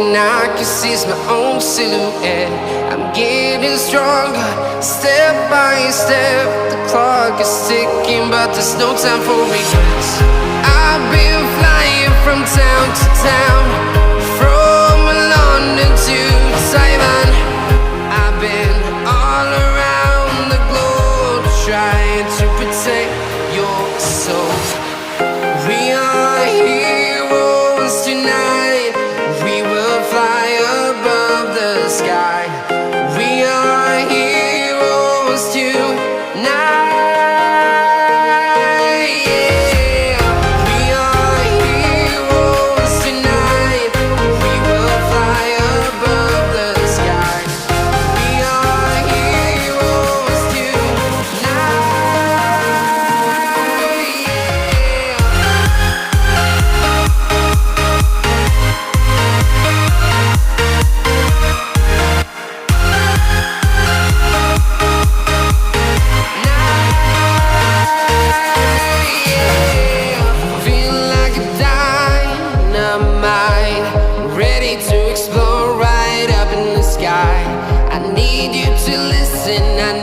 and I can seize my own silhouette. I'm getting stronger, step by step. The clock is ticking, but there's no time for regrets. I've been flying from town to town, from London to Taiwan. I've been all around the globe, trying to protect your soul. We are heroes tonight. We will fly above the sky. We are heroes tonight. Yeah. We are heroes tonight. We will fly above the sky. We are heroes tonight. Feeling like a dynamite, ready to explode right up in the sky. I need you to listen. I